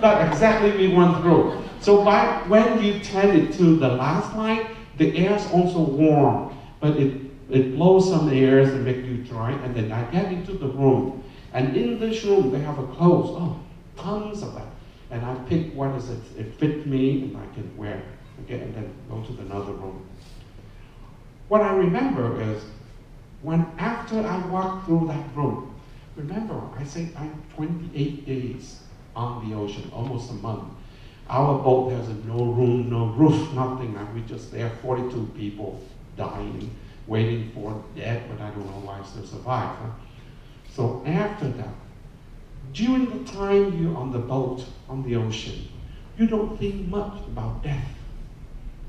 That exactly we went through. So when you turn it to the last light, the air is also warm, but it blows some airs and make you dry. And then I get into the room, and in this room they have a clothes, tons of them. And I pick what is it fit me and I can wear. Okay, and then go to another room. What I remember is when after I walked through that room, remember I say I'm 28 days on the ocean, almost a month. Our boat, there's no room, no roof, nothing. We just there, 42 people dying, waiting for death, but I don't know why I still survive. Huh? So after that, during the time you're on the boat, on the ocean, you don't think much about death.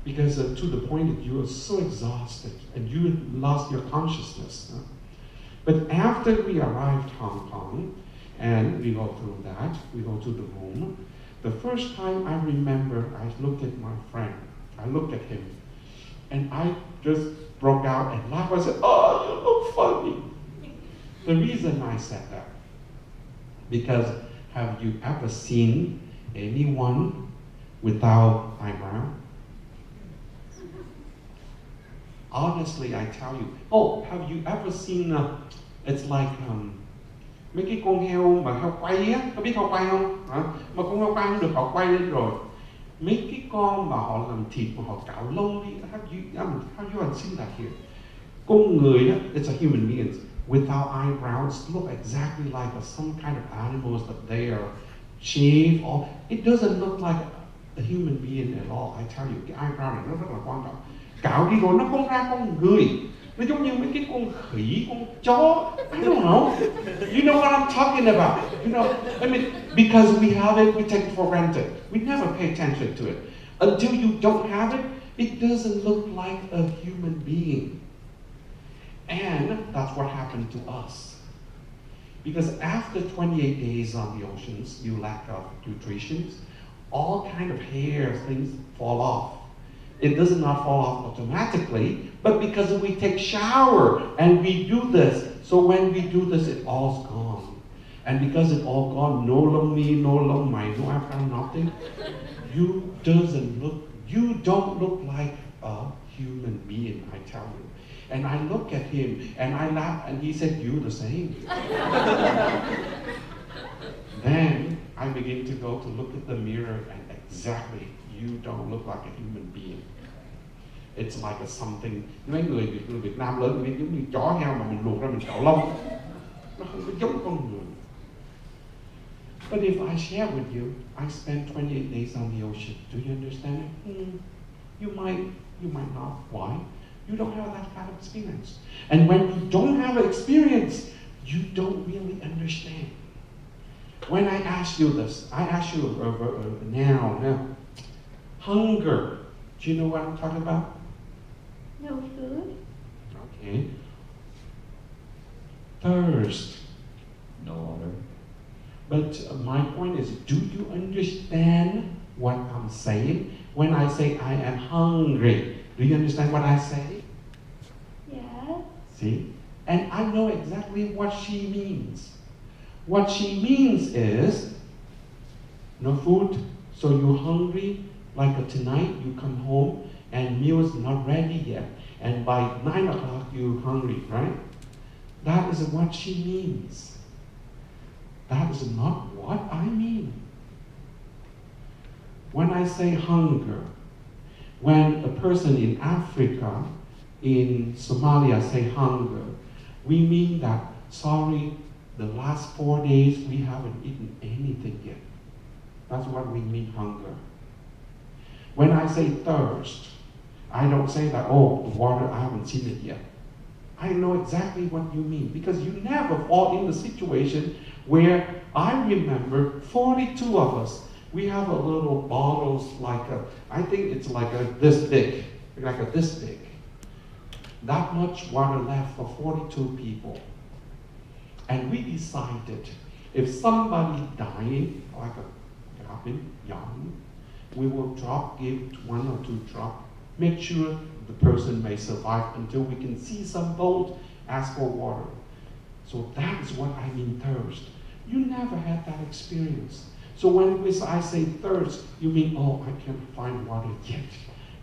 Because to the point that you are so exhausted and you lost your consciousness. Huh? But after we arrived Hong Kong, and we go through that, we go to the room, the first time I remember, I looked at my friend, I looked at him, and I just broke out and laughed. I said, "Oh, you look funny." The reason I said that, because have you ever seen anyone without eyebrow? Honestly, I tell you, have you ever seen, it's like, mấy cái con heo mà heo quay á, có biết heo quay không? Mà con heo quay không được, họ quay lên rồi. Mấy cái con mà họ làm thịt mà họ cạo lông đi, have you ever seen that here? Con người á, it's a human being, without eyebrows, look exactly like some kind of animals that they are shaved, or it doesn't look like a human being at all. I tell you, cái eyebrow này nó rất là quan trọng. Cạo đi rồi nó không ra con người. Nó giống như mấy cái con khỉ, con chó. I don't know. You know what I'm talking about. You know, I mean, because we have it, we take it for granted. We never pay attention to it. Until you don't have it, it doesn't look like a human being. And that's what happened to us. Because after 28 days on the oceans, you lack of nutrition, all kind of hairs, things fall off. It does not fall off automatically, but because we take shower and we do this, so when we do this, it all's gone. And because it's all gone, no lông mi, no lông mày, no eyebrow, nothing, you don't look like a human being, I tell you. And I look at him and I laugh, and he said, "You the same." Then I begin to go to look at the mirror, and exactly, you don't look like a human being. It's like a something. Mấy người Việt Nam lớn biết giống như chó heo mà mình luộc ra mình cạo lông. Nó không có giống con người. But if I share with you, I spent 28 days on the ocean. Do you understand it? You might not. Why? You don't have that kind of experience. And when you don't have an experience, you don't really understand. When I ask you this, I ask you now, hunger. Do you know what I'm talking about? No food. Okay. Thirst. No water. But my point is, do you understand what I'm saying? When I say I am hungry, do you understand what I say? Yes. See? And I know exactly what she means. What she means is, no food, so you're hungry, like tonight you come home and meal's not ready yet, and by 9 o'clock you're hungry, right? That is what she means. That is not what I mean. When I say hunger, when a person in Africa, in Somalia say hunger, we mean that, sorry, the last 4 days we haven't eaten anything yet. That's what we mean hunger. When I say thirst, I don't say that, oh, the water, I haven't seen it yet. I know exactly what you mean, because you never fall in the situation where I remember 42 of us, we have a little bottles like I think it's like this big, this big. That much water left for 42 people. And we decided, if somebody dying, like a young, we will give 1 or 2 drops, make sure the person may survive until we can see some boat, ask for water. So that is what I mean thirst. You never had that experience. So when I say thirst, you mean, oh, I can't find water yet.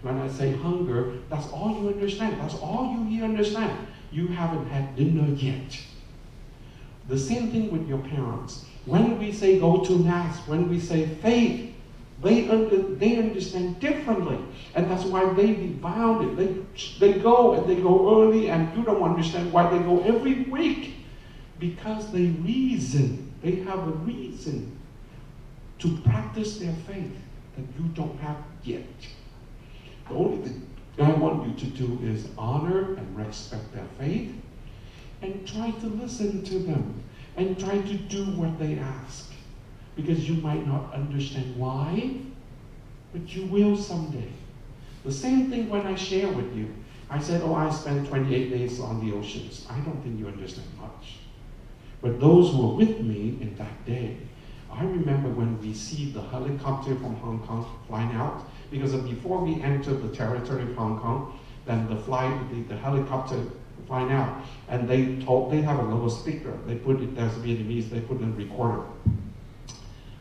When I say hunger, that's all you understand. That's all you understand. You haven't had dinner yet. The same thing with your parents. When we say go to Mass, when we say faith, they understand differently. And that's why they devout it. They go and they go early, and you don't understand why they go every week. Because they reason. They have a reason to practice their faith that you don't have yet. The only thing I want you to do is honor and respect their faith and try to listen to them and try to do what they ask. Because you might not understand why, but you will someday. The same thing when I share with you. I said, oh, I spent 28 days on the oceans. I don't think you understand much. But those who were with me in that day, I remember when we see the helicopter from Hong Kong flying out, because before we entered the territory of Hong Kong, then the helicopter flying out, and they have a little speaker. They put it, there's Vietnamese, they put in a recorder.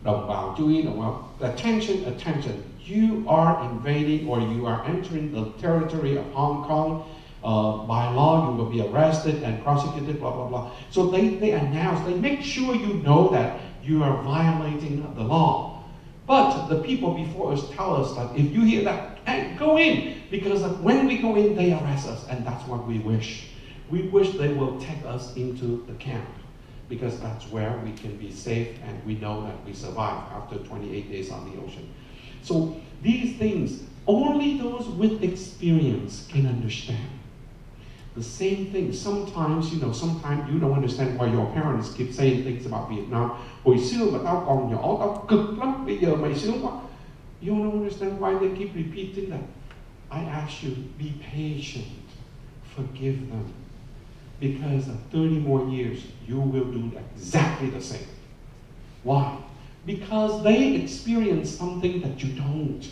Đồng bào chú ý, đồng bào. Attention, attention. You are invading or you are entering the territory of Hong Kong. By law, you will be arrested and prosecuted, blah, blah, blah. So they announce, they make sure you know that you are violating the law. But the people before us tell us that if you hear that, hey, go in. Because when we go in, they arrest us, and that's what we wish. We wish they will take us into the camp, because that's where we can be safe and we know that we survive after 28 days on the ocean. So these things, only those with experience can understand. The same thing, sometimes you don't understand why your parents keep saying things about Vietnam. Hồi xưa mà tao còn nhỏ, tao cực lắm, bây giờ mày sướng quá. You don't understand why they keep repeating that. I ask you, be patient, forgive them. Because in 30 more years, you will do exactly the same. Why? Because they experience something that you don't.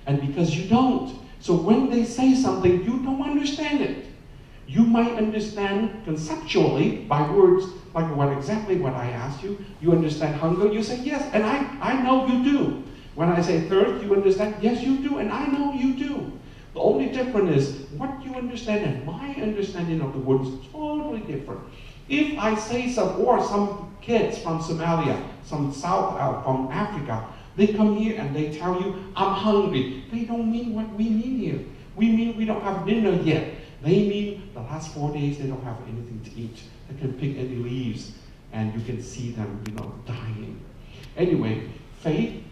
And because you don't. So when they say something, you don't understand it. You might understand conceptually by words, like exactly what I asked you. You understand hunger, you say yes, and I know you do. When I say thirst, you understand, yes you do, and I know you do. The only difference is what you understand and my understanding of the words is totally different. If I say some kids from Somalia, from Africa, they come here and they tell you, I'm hungry. They don't mean what we mean here. We mean we don't have dinner yet. They mean the last 4 days they don't have anything to eat. They can pick any leaves and you can see them, dying. Anyway, faith